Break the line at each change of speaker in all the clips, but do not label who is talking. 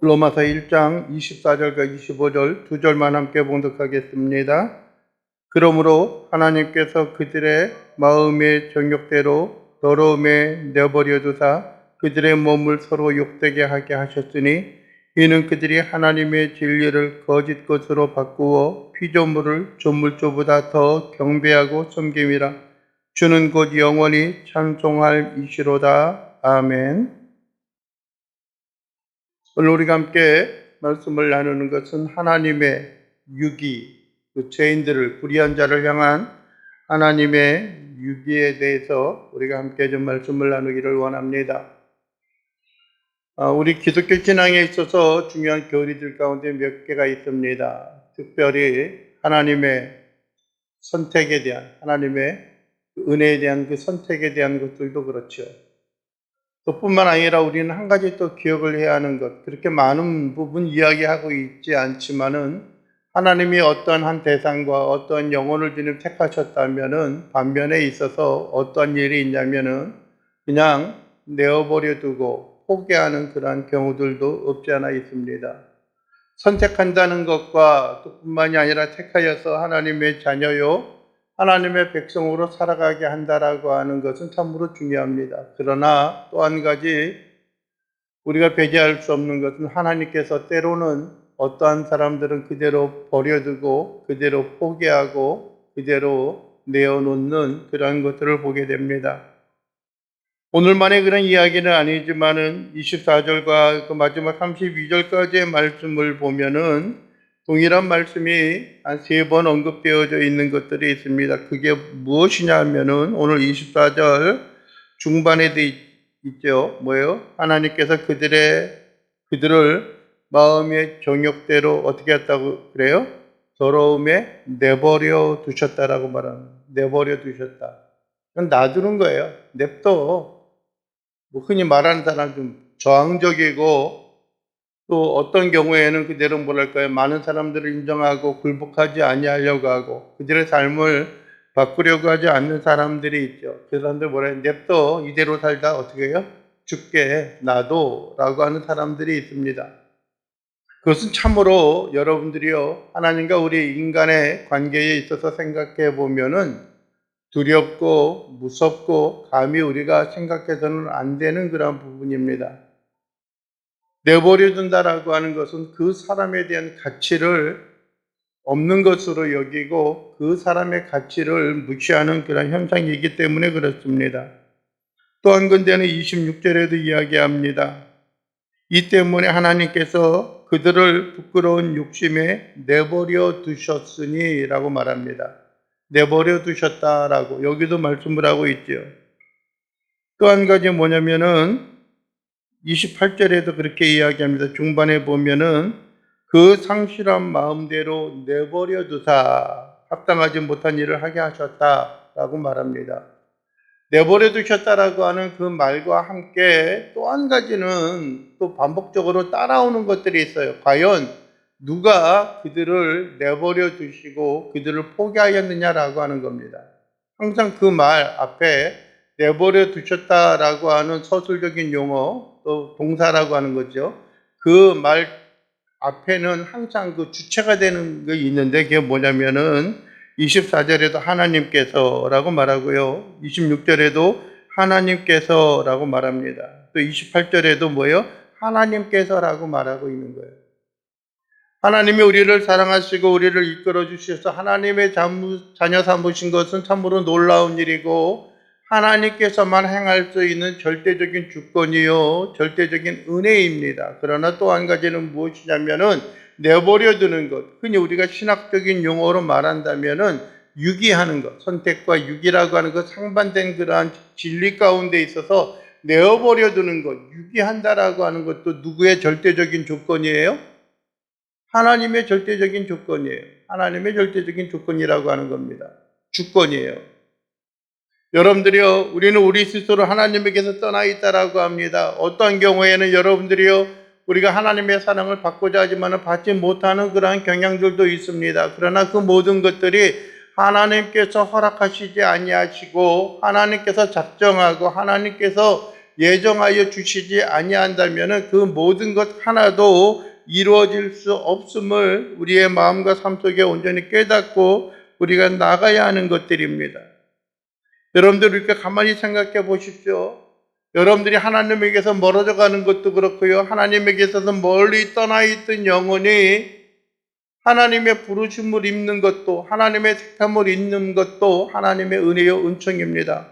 로마서 1장 24절과 25절 두 절만 함께 봉독하겠습니다. 그러므로 하나님께서 그들의 마음의 정욕대로 더러움에 내버려 두사 그들의 몸을 서로 욕되게 하게 하셨으니 이는 그들이 하나님의 진리를 거짓 것으로 바꾸어 피조물을 조물조보다 더 경배하고 섬김이라. 주는 곧 영원히 찬송할 이시로다. 아멘. 오늘 우리가 함께 말씀을 나누는 것은 하나님의 유기, 죄인들을, 불의한 자를 향한 하나님의 유기에 대해서 우리가 함께 좀 말씀을 나누기를 원합니다. 우리 기독교 신앙에 있어서 중요한 교리들 가운데 몇 개가 있습니다. 특별히 하나님의 선택에 대한, 하나님의 은혜에 대한 그 선택에 대한 것들도 그렇죠. 또 뿐만 아니라 우리는 한 가지 또 기억을 해야 하는 것, 그렇게 많은 부분 이야기하고 있지 않지만은 하나님이 어떠한 한 대상과 어떠한 영혼을 주님 택하셨다면은 반면에 있어서 어떠한 일이 있냐면은 그냥 내어버려 두고 포기하는 그러한 경우들도 없지 않아 있습니다. 선택한다는 것과 또 뿐만이 아니라 택하여서 하나님의 자녀요, 하나님의 백성으로 살아가게 한다라고 하는 것은 참으로 중요합니다. 그러나 또 한 가지 우리가 배제할 수 없는 것은 하나님께서 때로는 어떠한 사람들은 그대로 버려두고 그대로 포기하고 그대로 내어놓는 그러한 것들을 보게 됩니다. 오늘만의 그런 이야기는 아니지만은 24절과 그 마지막 32절까지의 말씀을 보면은 동일한 말씀이 한 3번 언급되어져 있는 것들이 있습니다. 그게 무엇이냐 하면은 오늘 24절 중반에 있죠. 뭐예요? 하나님께서 그들을 마음의 정욕대로 어떻게 했다고 그래요? 더러움에 내버려 두셨다라고 말합니다. 내버려 두셨다. 그건 놔두는 거예요. 냅둬. 흔히 말하는 사람 좀 저항적이고 또 어떤 경우에는 그대로 뭐랄까요, 많은 사람들을 인정하고 굴복하지 아니하려고 하고 그들의 삶을 바꾸려고 하지 않는 사람들이 있죠. 그 사람들 뭐라 해요? 냅둬 이대로 살다 어떻게 해요? 죽게 놔둬 라고 하는 사람들이 있습니다. 그것은 참으로 여러분들이요, 하나님과 우리 인간의 관계에 있어서 생각해 보면은 두렵고 무섭고 감히 우리가 생각해서는 안 되는 그런 부분입니다. 내버려 둔다라고 하는 것은 그 사람에 대한 가치를 없는 것으로 여기고 그 사람의 가치를 무시하는 그런 현상이기 때문에 그렇습니다. 또 한 군데는 26절에도 이야기합니다. 이 때문에 하나님께서 그들을 부끄러운 욕심에 내버려 두셨으니 라고 말합니다. 내버려 두셨다라고 여기도 말씀을 하고 있죠. 또 한 가지 뭐냐면은 28절에도 그렇게 이야기합니다. 중반에 보면은 그 상실한 마음대로 내버려 두사 합당하지 못한 일을 하게 하셨다라고 말합니다. 내버려 두셨다라고 하는 그 말과 함께 또 한 가지는 또 반복적으로 따라오는 것들이 있어요. 과연 누가 그들을 내버려 두시고 그들을 포기하였느냐라고 하는 겁니다. 항상 그 말 앞에 내버려 두셨다라고 하는 서술적인 용어, 또 동사라고 하는 거죠. 그 말 앞에는 항상 그 주체가 되는 게 있는데 그게 뭐냐면은 24절에도 하나님께서라고 말하고요. 26절에도 하나님께서라고 말합니다. 또 28절에도 뭐예요? 하나님께서라고 말하고 있는 거예요. 하나님이 우리를 사랑하시고 우리를 이끌어 주셔서 하나님의 자녀 삼으신 것은 참으로 놀라운 일이고 하나님께서만 행할 수 있는 절대적인 주권이요 절대적인 은혜입니다. 그러나 또 한 가지는 무엇이냐면은 내버려 두는 것, 흔히 우리가 신학적인 용어로 말한다면은 유기하는 것, 선택과 유기라고 하는 것 상반된 그러한 진리 가운데 있어서 내어버려 두는 것, 유기한다라고 하는 것도 누구의 절대적인 조건이에요? 하나님의 절대적인 조건이에요. 하나님의 절대적인 조건이라고 하는 겁니다. 주권이에요. 여러분들이요, 우리는 우리 스스로 하나님에게서 떠나 있다라고 합니다. 어떤 경우에는 여러분들이요, 우리가 하나님의 사랑을 받고자 하지만 받지 못하는 그러한 경향들도 있습니다. 그러나 그 모든 것들이 하나님께서 허락하시지 아니하시고 하나님께서 작정하고 하나님께서 예정하여 주시지 아니한다면 그 모든 것 하나도 이루어질 수 없음을 우리의 마음과 삶 속에 온전히 깨닫고 우리가 나가야 하는 것들입니다. 여러분들 이렇게 가만히 생각해 보십시오. 여러분들이 하나님에게서 멀어져 가는 것도 그렇고요. 하나님에게서 멀리 떠나 있던 영혼이 하나님의 부르심을 입는 것도, 하나님의 택함을 입는 것도 하나님의 은혜요 은총입니다.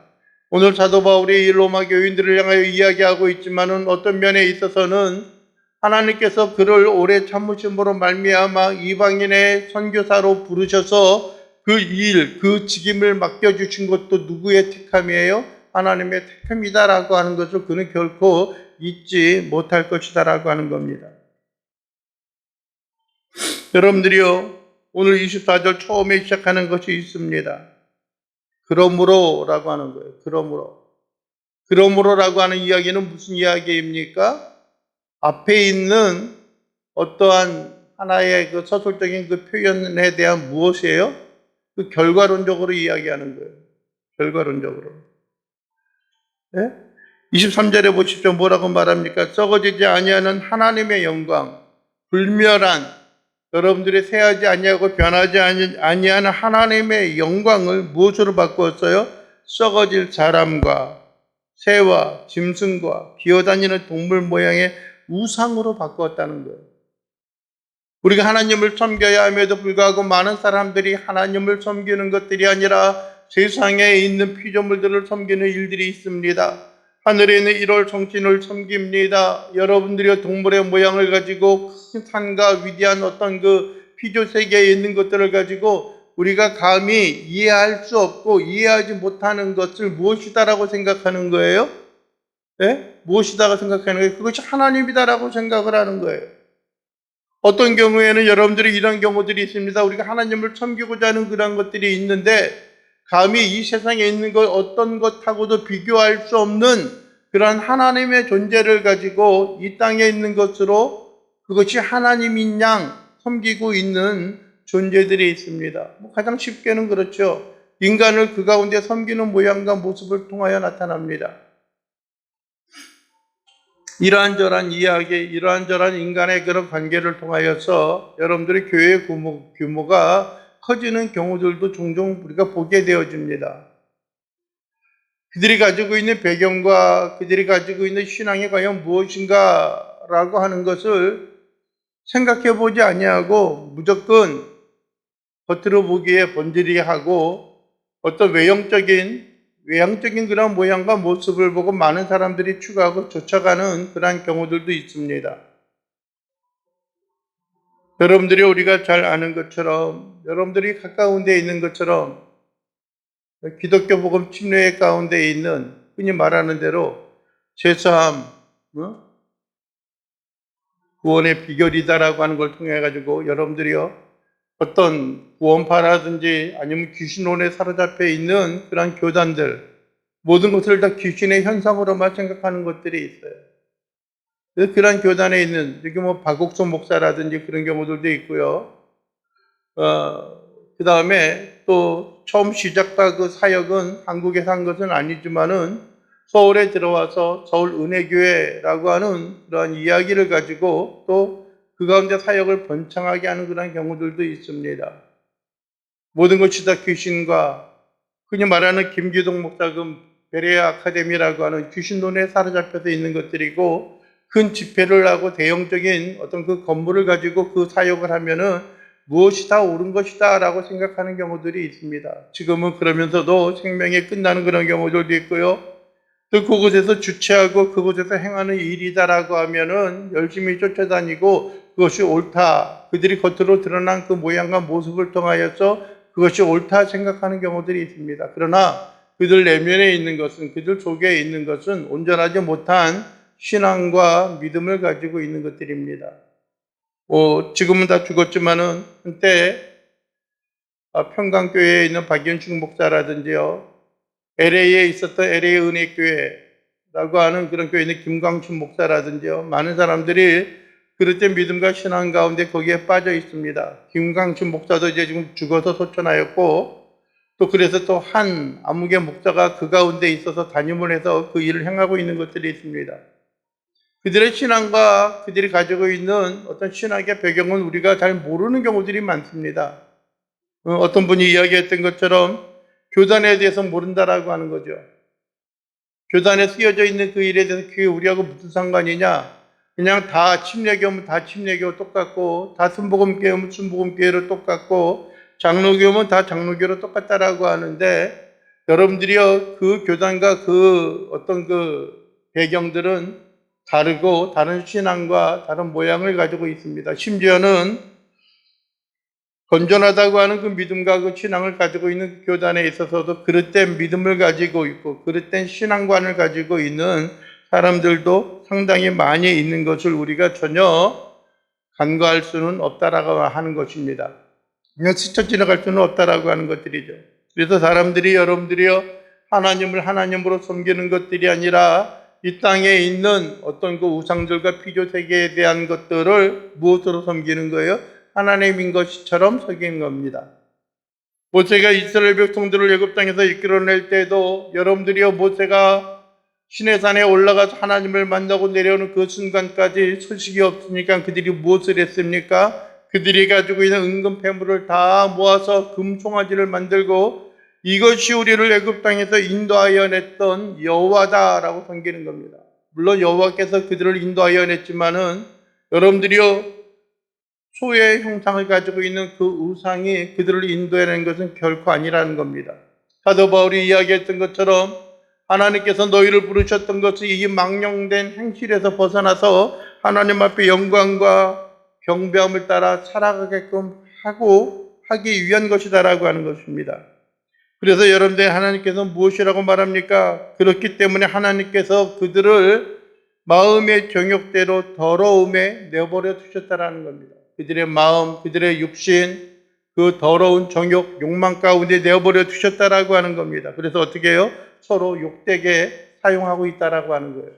오늘 사도 바울이 이 로마 교인들을 향하여 이야기하고 있지만은 어떤 면에 있어서는 하나님께서 그를 오래 참으심으로 말미암아 이방인의 선교사로 부르셔서 그 일, 그 직임을 맡겨주신 것도 누구의 택함이에요? 하나님의 택함이다라고 하는 것을 그는 결코 잊지 못할 것이다라고 하는 겁니다. 여러분들이요, 오늘 24절 처음에 시작하는 것이 있습니다. 그러므로라고 하는 거예요. 그러므로라고 하는 이야기는 무슨 이야기입니까? 앞에 있는 어떠한 하나의 그 서술적인 그 표현에 대한 무엇이에요? 그 결과론적으로 이야기하는 거예요. 결과론적으로. 네? 23절에 보십시오. 뭐라고 말합니까? 썩어지지 아니하는 하나님의 영광, 불멸한 여러분들이 새하지 아니하고 변하지 아니하는 하나님의 영광을 무엇으로 바꾸었어요? 썩어질 사람과 새와 짐승과 기어다니는 동물 모양의 우상으로 바꾸었다는 거예요. 우리가 하나님을 섬겨야 함에도 불구하고 많은 사람들이 하나님을 섬기는 것들이 아니라 세상에 있는 피조물들을 섬기는 일들이 있습니다. 하늘에 있는 1월 성신을 섬깁니다. 여러분들이 동물의 모양을 가지고 큰 산과 위대한 어떤 그 피조 세계에 있는 것들을 가지고 우리가 감히 이해할 수 없고 이해하지 못하는 것을 무엇이다라고 생각하는 거예요? 네? 무엇이다라고 생각하는 거예요? 그것이 하나님이다라고 생각을 하는 거예요. 어떤 경우에는 여러분들이 이런 경우들이 있습니다. 우리가 하나님을 섬기고자 하는 그런 것들이 있는데 감히 이 세상에 있는 것 어떤 것하고도 비교할 수 없는 그런 하나님의 존재를 가지고 이 땅에 있는 것으로 그것이 하나님인 양 섬기고 있는 존재들이 있습니다. 가장 쉽게는 그렇죠. 인간을 그 가운데 섬기는 모양과 모습을 통하여 나타납니다. 이러한저러한 이야기, 이러한저러한 인간의 그런 관계를 통하여서 여러분들의 교회의 규모가 커지는 경우들도 종종 우리가 보게 되어집니다. 그들이 가지고 있는 배경과 그들이 가지고 있는 신앙이 과연 무엇인가라고 하는 것을 생각해 보지 아니하고 무조건 겉으로 보기에 번지르하고 어떤 외향적인 그런 모양과 모습을 보고 많은 사람들이 추구하고 쫓아가는 그런 경우들도 있습니다. 여러분들이 우리가 잘 아는 것처럼 여러분들이 가까운 데 있는 것처럼 기독교 복음 침례 가운데 있는 흔히 말하는 대로 제사함, 구원의 비결이다라고 하는 걸 통해 가지고 여러분들이요 어떤 구원파라든지 아니면 귀신론에 사로잡혀 있는 그런 교단들 모든 것을 다 귀신의 현상으로만 생각하는 것들이 있어요. 그런 교단에 있는 여기 뭐 박옥수 목사라든지 그런 경우들도 있고요. 그 다음에 또 처음 시작한 그 사역은 한국에서 한 것은 아니지만은 서울에 들어와서 서울 은혜교회라고 하는 그런 이야기를 가지고 또 그 가운데 사역을 번창하게 하는 그런 경우들도 있습니다. 모든 것이 다 귀신과 흔히 말하는 김기동 목사 그 베레아 아카데미라고 하는 귀신론에 사로잡혀서 있는 것들이고 큰 집회를 하고 대형적인 어떤 그 건물을 가지고 그 사역을 하면은 무엇이 다 옳은 것이다 라고 생각하는 경우들이 있습니다. 지금은 그러면서도 생명이 끝나는 그런 경우들도 있고요. 또 그곳에서 주체하고 그곳에서 행하는 일이다라고 하면은 열심히 쫓아다니고 그것이 옳다. 그들이 겉으로 드러난 그 모양과 모습을 통하여서 그것이 옳다 생각하는 경우들이 있습니다. 그러나 그들 내면에 있는 것은 그들 속에 있는 것은 온전하지 못한 신앙과 믿음을 가지고 있는 것들입니다. 지금은 다 죽었지만은 한때 평강교회에 있는 박연충 목사라든지요, LA에 있었던 LA 은혜교회라고 하는 그런 교회에 있는 김광춘 목사라든지요, 많은 사람들이 그릇된 믿음과 신앙 가운데 거기에 빠져 있습니다. 김광춘 목사도 이제 지금 죽어서 소천하였고, 또 그래서 또 한 암흑의 목자가 그 가운데 있어서 담임을 해서 그 일을 행하고 있는 것들이 있습니다. 그들의 신앙과 그들이 가지고 있는 어떤 신학의 배경은 우리가 잘 모르는 경우들이 많습니다. 어떤 분이 이야기했던 것처럼 교단에 대해서 모른다라고 하는 거죠. 교단에 쓰여져 있는 그 일에 대해서 그게 우리하고 무슨 상관이냐? 그냥 다 침례교면 다 침례교 똑같고, 다 순복음교회면 순복음교회로 똑같고, 장로교면 다 장로교로 똑같다라고 하는데, 여러분들이요, 그 교단과 그 어떤 그 배경들은 다르고, 다른 신앙과 다른 모양을 가지고 있습니다. 심지어는 건전하다고 하는 그 믿음과 그 신앙을 가지고 있는 그 교단에 있어서도 그릇된 믿음을 가지고 있고 그릇된 신앙관을 가지고 있는 사람들도 상당히 많이 있는 것을 우리가 전혀 간과할 수는 없다라고 하는 것입니다. 그냥 스쳐 지나갈 수는 없다라고 하는 것들이죠. 그래서 사람들이 여러분들이요 하나님을 하나님으로 섬기는 것들이 아니라 이 땅에 있는 어떤 그 우상들과 피조 세계에 대한 것들을 무엇으로 섬기는 거예요? 하나님인 것처럼 섬기는 겁니다. 모세가 이스라엘 백성들을 애굽 땅에서 이끌어낼 때도 여러분들이요 모세가 시내산에 올라가서 하나님을 만나고 내려오는 그 순간까지 소식이 없으니까 그들이 무엇을 했습니까? 그들이 가지고 있는 은금 패물을 다 모아서 금송아지를 만들고 이것이 우리를 애굽 땅에서 인도하여 냈던 여호와다라고 섬기는 겁니다. 물론 여호와께서 그들을 인도하여 냈지만은 여러분들이요 소의 형상을 가지고 있는 그 우상이 그들을 인도해낸 것은 결코 아니라는 겁니다. 사도 바울이 이야기했던 것처럼 하나님께서 너희를 부르셨던 것은 이 망령된 행실에서 벗어나서 하나님 앞에 영광과 경배함을 따라 살아가게끔 하기 위한 것이다라고 하는 것입니다. 그래서 여러분들 하나님께서 무엇이라고 말합니까? 그렇기 때문에 하나님께서 그들을 마음의 정욕대로 더러움에 내버려 두셨다라는 겁니다. 그들의 마음, 그들의 육신, 그 더러운 정욕, 욕망 가운데 내버려 두셨다라고 하는 겁니다. 그래서 어떻게 해요? 서로 욕되게 사용하고 있다라고 하는 거예요.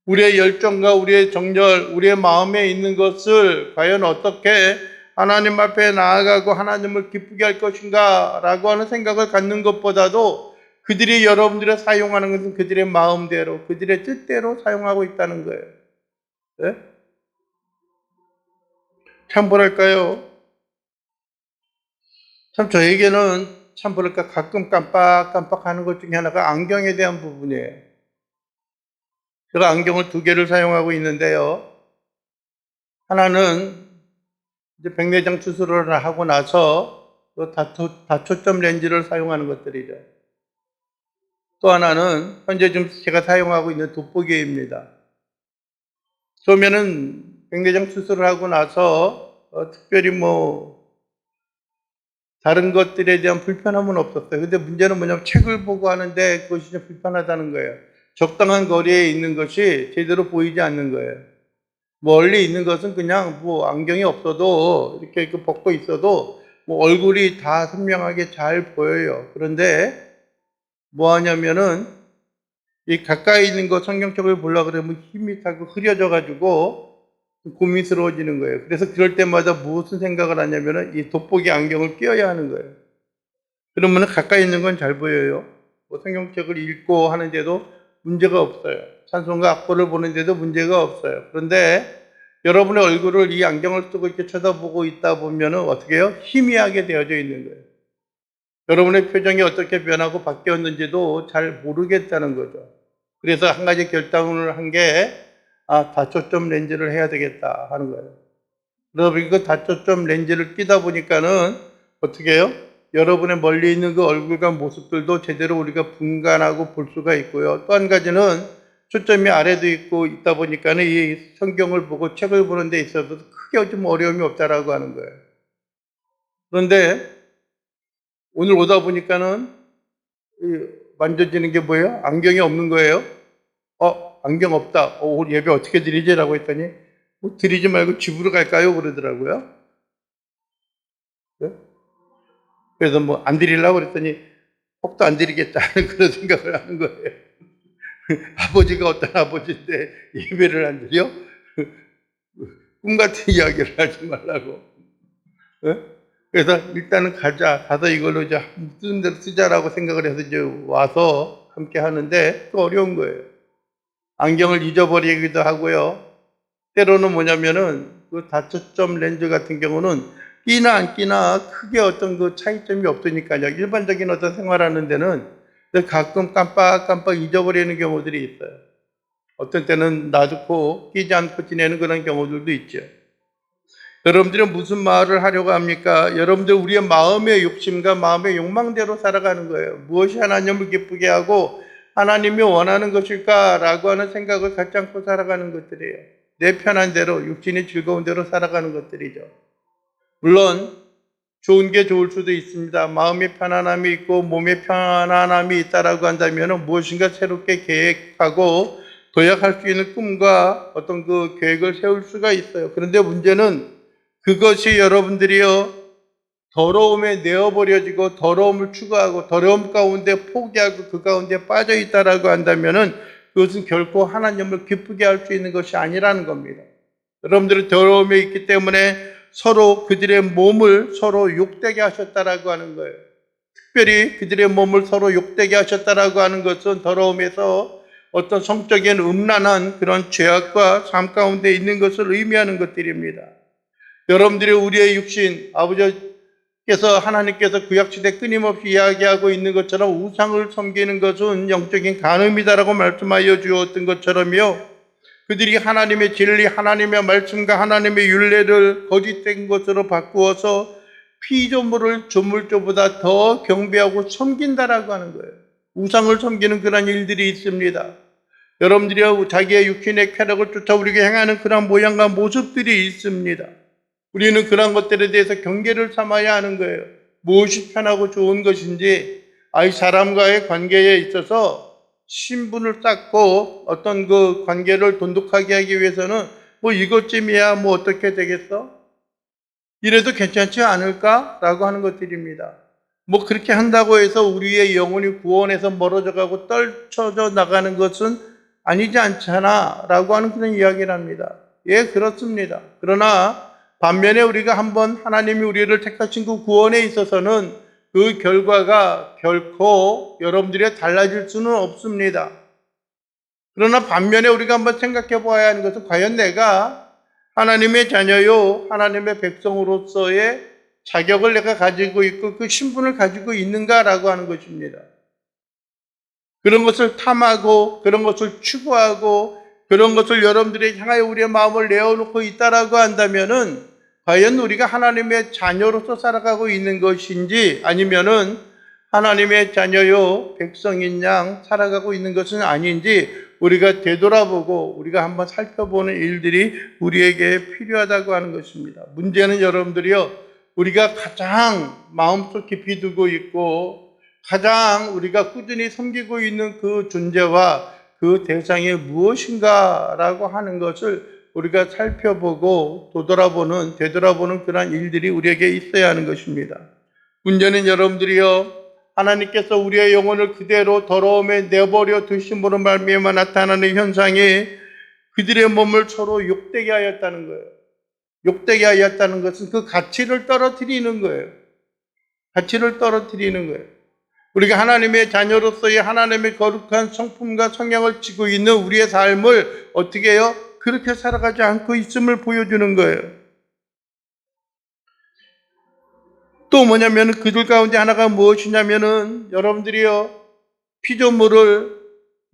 우리의 열정과 우리의 정열, 우리의 마음에 있는 것을 과연 어떻게 하나님 앞에 나아가고 하나님을 기쁘게 할 것인가 라고 하는 생각을 갖는 것보다도 그들이 여러분들을 사용하는 것은 그들의 마음대로, 그들의 뜻대로 사용하고 있다는 거예요. 네? 참 뭐랄까요? 참 저에게는 참 뭐랄까 가끔 깜빡깜빡하는 것 중에 하나가 안경에 대한 부분이에요. 제가 안경을 2개를 사용하고 있는데요. 하나는 이제 백내장 수술을 하고 나서 다초점 렌즈를 사용하는 것들이죠. 또 하나는 현재 지금 제가 사용하고 있는 돋보기입니다. 처음에는 백내장 수술을 하고 나서 특별히 다른 것들에 대한 불편함은 없었어요. 근데 문제는 뭐냐면 책을 보고 하는데 그것이 좀 불편하다는 거예요. 적당한 거리에 있는 것이 제대로 보이지 않는 거예요. 멀리 있는 것은 그냥 안경이 없어도 이렇게 벗고 있어도 얼굴이 다 선명하게 잘 보여요. 그런데 뭐 하냐면은 이 가까이 있는 거 성경책을 보려고 그러면 힘이 타고 흐려져 가지고 고민스러워지는 거예요. 그래서 그럴 때마다 무슨 생각을 하냐면은 이 돋보기 안경을 끼워야 하는 거예요. 그러면 가까이 있는 건 잘 보여요. 성경책을 읽고 하는데도 문제가 없어요. 찬송가 악보를 보는데도 문제가 없어요. 그런데 여러분의 얼굴을 이 안경을 쓰고 이렇게 쳐다보고 있다 보면은 어떻게 해요? 희미하게 되어져 있는 거예요. 여러분의 표정이 어떻게 변하고 바뀌었는지도 잘 모르겠다는 거죠. 그래서 한 가지 결단을 한 게, 다초점 렌즈를 해야 되겠다 하는 거예요. 그러면 그 다초점 렌즈를 끼다 보니까는 어떻게 해요? 여러분의 멀리 있는 그 얼굴과 모습들도 제대로 우리가 분간하고 볼 수가 있고요. 또 한 가지는 초점이 아래도 있다 보니까는 이 성경을 보고 책을 보는 데 있어도 크게 좀 어려움이 없다라고 하는 거예요. 그런데 오늘 오다 보니까는 만져지는 게 뭐예요? 안경이 없는 거예요. 안경 없다. 오늘 예배 어떻게 드리지라고 했더니 드리지 말고 집으로 갈까요? 그러더라고요. 네? 그래서 안 드리려고 그랬더니 혹도 안 드리겠다는 그런 생각을 하는 거예요. 아버지가 어떤 아버지인데 예배를 안 드려? 꿈 같은 이야기를 하지 말라고. 네? 그래서 일단은 가서 이걸로 이제 쓰는 대로 쓰자라고 생각을 해서 이제 와서 함께 하는데 또 어려운 거예요. 안경을 잊어버리기도 하고요. 때로는 뭐냐면은 그 다초점 렌즈 같은 경우는 끼나 안 끼나 크게 어떤 그 차이점이 없으니까요. 일반적인 어떤 생활하는 데는 가끔 깜빡깜빡 잊어버리는 경우들이 있어요. 어떤 때는 놔두고 끼지 않고 지내는 그런 경우들도 있죠. 여러분들은 무슨 말을 하려고 합니까? 여러분들 우리의 마음의 욕심과 마음의 욕망대로 살아가는 거예요. 무엇이 하나님을 기쁘게 하고 하나님이 원하는 것일까라고 하는 생각을 갖지 않고 살아가는 것들이에요. 내 편한 대로 육신이 즐거운 대로 살아가는 것들이죠. 물론 좋은 게 좋을 수도 있습니다. 마음의 편안함이 있고 몸의 편안함이 있다라고 한다면 무엇인가 새롭게 계획하고 도약할 수 있는 꿈과 어떤 그 계획을 세울 수가 있어요. 그런데 문제는 그것이 여러분들이요 더러움에 내어버려지고 더러움을 추구하고 더러움 가운데 포기하고 그 가운데 빠져 있다라고 한다면은 그것은 결코 하나님을 기쁘게 할 수 있는 것이 아니라는 겁니다. 여러분들은 더러움에 있기 때문에 서로 그들의 몸을 서로 욕되게 하셨다라고 하는 거예요. 특별히 그들의 몸을 서로 욕되게 하셨다라고 하는 것은 더러움에서 어떤 성적인 음란한 그런 죄악과 삶 가운데 있는 것을 의미하는 것들입니다. 여러분들이 우리의 육신, 아버지께서 하나님께서 구약시대 끊임없이 이야기하고 있는 것처럼 우상을 섬기는 것은 영적인 간음이다라고 말씀하여 주었던 것처럼요. 그들이 하나님의 진리, 하나님의 말씀과 하나님의 율례를 거짓된 것으로 바꾸어서 피조물을 조물조보다 더 경배하고 섬긴다라고 하는 거예요. 우상을 섬기는 그런 일들이 있습니다. 여러분들이 자기의 육신의 쾌락을 쫓아 우리에게 행하는 그런 모양과 모습들이 있습니다. 우리는 그런 것들에 대해서 경계를 삼아야 하는 거예요. 무엇이 편하고 좋은 것인지, 사람과의 관계에 있어서 신분을 쌓고 어떤 그 관계를 돈독하게 하기 위해서는 이것쯤이야 어떻게 되겠어? 이래도 괜찮지 않을까? 라고 하는 것들입니다. 그렇게 한다고 해서 우리의 영혼이 구원에서 멀어져 가고 떨쳐져 나가는 것은 아니지 않잖아 라고 하는 그런 이야기를 합니다. 예, 그렇습니다. 그러나 반면에 우리가 한번 하나님이 우리를 택하신 그 구원에 있어서는 그 결과가 결코 여러분들이 달라질 수는 없습니다. 그러나 반면에 우리가 한번 생각해 보아야 하는 것은 과연 내가 하나님의 자녀요, 하나님의 백성으로서의 자격을 내가 가지고 있고 그 신분을 가지고 있는가라고 하는 것입니다. 그런 것을 탐하고 그런 것을 추구하고 그런 것을 여러분들이 향하여 우리의 마음을 내어놓고 있다라고 한다면은 과연 우리가 하나님의 자녀로서 살아가고 있는 것인지 아니면은 하나님의 자녀요 백성인 양 살아가고 있는 것은 아닌지 우리가 되돌아보고 우리가 한번 살펴보는 일들이 우리에게 필요하다고 하는 것입니다. 문제는 여러분들이요 우리가 가장 마음속 깊이 두고 있고 가장 우리가 꾸준히 섬기고 있는 그 존재와 그 대상이 무엇인가라고 하는 것을 우리가 살펴보고 되돌아보는 그러한 일들이 우리에게 있어야 하는 것입니다. 문제는 여러분들이요 하나님께서 우리의 영혼을 그대로 더러움에 내버려 두심으로 말미암아 나타나는 현상이 그들의 몸을 서로 욕되게 하였다는 거예요. 욕되게 하였다는 것은 그 가치를 떨어뜨리는 거예요. 가치를 떨어뜨리는 거예요. 우리가 하나님의 자녀로서의 하나님의 거룩한 성품과 성향을 지고 있는 우리의 삶을 어떻게 해요? 그렇게 살아가지 않고 있음을 보여주는 거예요. 또 뭐냐면 그들 가운데 하나가 무엇이냐면은 여러분들이요 피조물을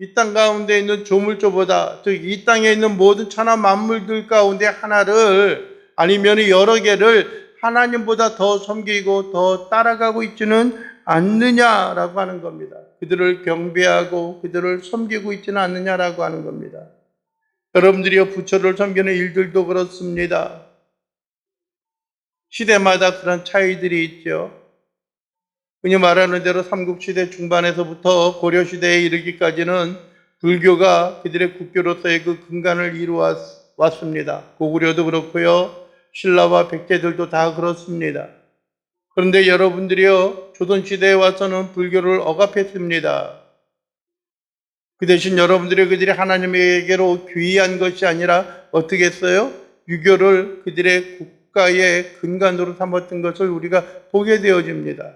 이 땅 가운데 있는 조물조보다 즉 이 땅에 있는 모든 천하 만물들 가운데 하나를 아니면 여러 개를 하나님보다 더 섬기고 더 따라가고 있지는 않느냐라고 하는 겁니다. 그들을 경배하고 그들을 섬기고 있지는 않느냐라고 하는 겁니다. 여러분들이요 부처를 섬기는 일들도 그렇습니다. 시대마다 그런 차이들이 있죠. 흔히 말하는 대로 삼국시대 중반에서부터 고려시대에 이르기까지는 불교가 그들의 국교로서의 그 근간을 이루어왔습니다. 고구려도 그렇고요. 신라와 백제들도 다 그렇습니다. 그런데 여러분들이요 조선시대에 와서는 불교를 억압했습니다. 그 대신 여러분들이 그들이 하나님에게로 귀의한 것이 아니라 어떻게 했어요? 유교를 그들의 국가의 근간으로 삼았던 것을 우리가 보게 되어집니다.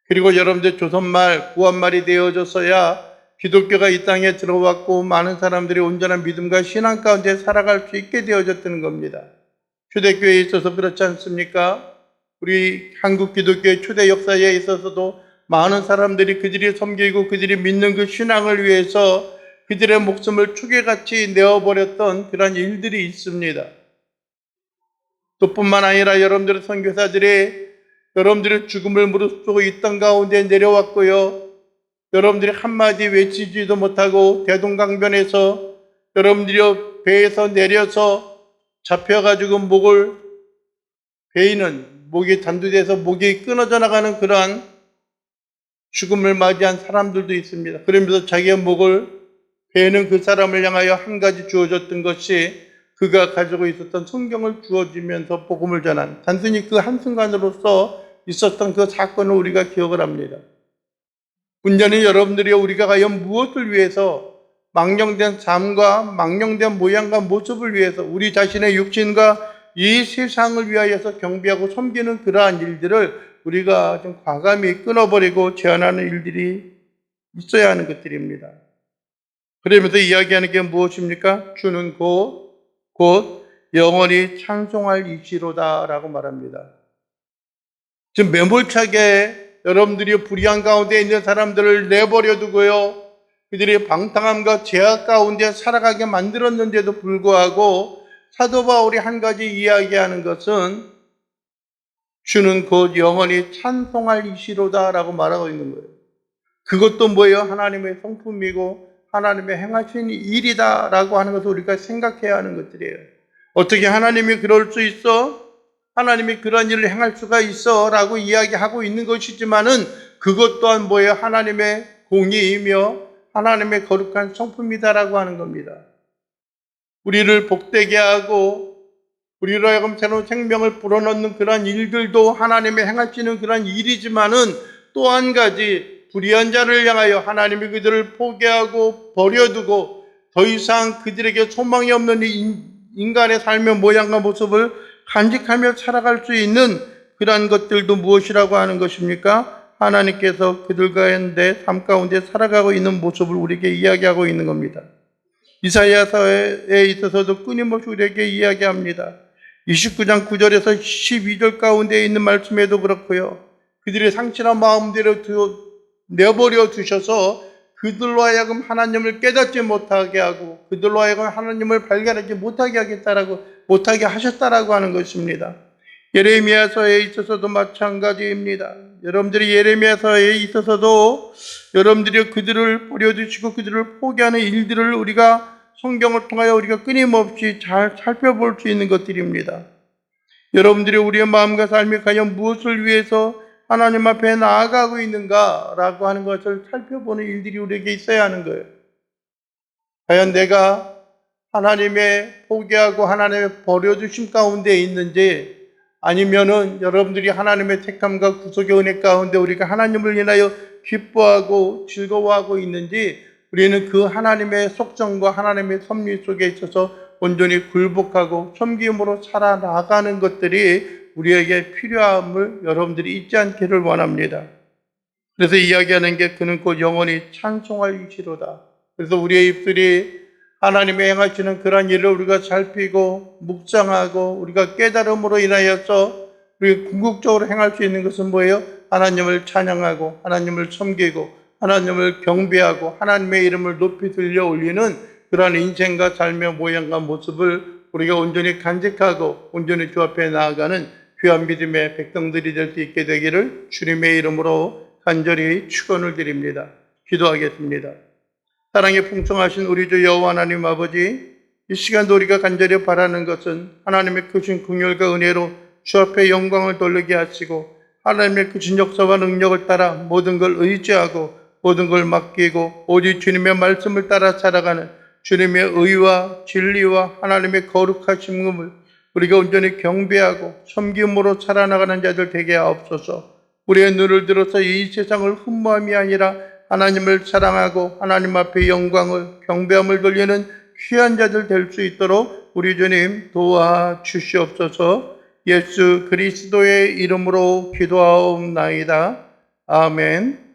그리고 여러분들 조선말, 구한말이 되어져서야 기독교가 이 땅에 들어왔고 많은 사람들이 온전한 믿음과 신앙 가운데 살아갈 수 있게 되어졌다는 겁니다. 초대교회에 있어서 그렇지 않습니까? 우리 한국 기독교의 초대 역사에 있어서도 많은 사람들이 그들이 섬기고 그들이 믿는 그 신앙을 위해서 그들의 목숨을 추개같이 내어버렸던 그런 일들이 있습니다. 또 뿐만 아니라 여러분들의 선교사들이 여러분들의 죽음을 무릅쓰고 이 땅 가운데 내려왔고요. 여러분들이 한마디 외치지도 못하고 대동강변에서 여러분들이 배에서 내려서 잡혀가지고 목이 단두돼서 목이 끊어져 나가는 그러한 죽음을 맞이한 사람들도 있습니다. 그러면서 자기의 목을 베는 그 사람을 향하여 한 가지 주어졌던 것이 그가 가지고 있었던 성경을 주어지면서 복음을 전한, 단순히 그 한순간으로서 있었던 그 사건을 우리가 기억을 합니다. 문제는 여러분들이 우리가 과연 무엇을 위해서 망령된 삶과 망령된 모양과 모습을 위해서 우리 자신의 육신과 이 세상을 위하여서 경배하고 섬기는 그러한 일들을 우리가 좀 과감히 끊어버리고 제한하는 일들이 있어야 하는 것들입니다. 그러면서 이야기하는 게 무엇입니까? 주는 곧 영원히 찬송할 이시로다 라고 말합니다. 지금 매몰차게 여러분들이 불의한 가운데 있는 사람들을 내버려 두고요, 그들이 방탕함과 죄악 가운데 살아가게 만들었는데도 불구하고 사도 바울이 한 가지 이야기하는 것은 주는 곧 영원히 찬송할 이시로다 라고 말하고 있는 거예요. 그것도 뭐예요? 하나님의 성품이고 하나님의 행하신 일이다 라고 하는 것을 우리가 생각해야 하는 것들이에요. 어떻게 하나님이 그럴 수 있어? 하나님이 그런 일을 행할 수가 있어 라고 이야기하고 있는 것이지만은 그것 또한 뭐예요? 하나님의 공의이며 하나님의 거룩한 성품이다라고 하는 겁니다. 우리를 복되게 하고 우리로 하여금 새로운 생명을 불어넣는 그런 일들도 하나님의 행하시는 그런 일이지만은 또 한 가지 불의한 자를 향하여 하나님이 그들을 포기하고 버려두고 더 이상 그들에게 소망이 없는 인간의 삶의 모양과 모습을 간직하며 살아갈 수 있는 그러한 것들도 무엇이라고 하는 것입니까? 하나님께서 그들과의 삶 가운데 살아가고 있는 모습을 우리에게 이야기하고 있는 겁니다. 이사야서에 있어서도 끊임없이 우리에게 이야기합니다. 29장 9절에서 12절 가운데 있는 말씀에도 그렇고요. 그들의 상실한 마음대로 내버려 두셔서 그들로 하여금 하나님을 깨닫지 못하게 하고 그들로 하여금 하나님을 발견하지 못하게 하셨다라고 하는 것입니다. 예레미야서에 있어서도 마찬가지입니다. 여러분들이 예레미야서에 있어서도 여러분들이 그들을 버려두시고 그들을 포기하는 일들을 우리가 성경을 통하여 우리가 끊임없이 잘 살펴볼 수 있는 것들입니다. 여러분들이 우리의 마음과 삶이 과연 무엇을 위해서 하나님 앞에 나아가고 있는가라고 하는 것을 살펴보는 일들이 우리에게 있어야 하는 거예요. 과연 내가 하나님의 포기하고 하나님의 버려두심 가운데 있는지, 아니면은 여러분들이 하나님의 택함과 구속의 은혜 가운데 우리가 하나님을 인하여 기뻐하고 즐거워하고 있는지, 우리는 그 하나님의 속성과 하나님의 섭리 속에 있어서 온전히 굴복하고 섬김으로 살아나가는 것들이 우리에게 필요함을 여러분들이 잊지 않기를 원합니다. 그래서 이야기하는 게 그는 곧 영원히 찬송할 이시로다. 그래서 우리의 입술이 하나님의 행하시는 그러한 일을 우리가 살피고 묵상하고 우리가 깨달음으로 인하여서 우리가 궁극적으로 행할 수 있는 것은 뭐예요? 하나님을 찬양하고 하나님을 섬기고 하나님을 경배하고 하나님의 이름을 높이 들려 올리는 그러한 인생과 삶의 모양과 모습을 우리가 온전히 간직하고 온전히 주 앞에 나아가는 귀한 믿음의 백성들이 될 수 있게 되기를 주님의 이름으로 간절히 축원을 드립니다. 기도하겠습니다. 사랑에 풍성하신 우리 주 여호와 하나님 아버지, 이 시간도 우리가 간절히 바라는 것은 하나님의 크신 긍휼과 은혜로 주 앞에 영광을 돌리게 하시고 하나님의 크신 역사와 능력을 따라 모든 걸 의지하고 모든 걸 맡기고 오직 주님의 말씀을 따라 살아가는 주님의 의와 진리와 하나님의 거룩하심을 우리가 온전히 경배하고 섬김으로 살아나가는 자들 되게 하옵소서. 우리의 눈을 들어서 이 세상을 흠모함이 아니라 하나님을 사랑하고 하나님 앞에 영광을 경배함을 돌리는 귀한 자들 될 수 있도록 우리 주님 도와주시옵소서. 예수 그리스도의 이름으로 기도하옵나이다. 아멘.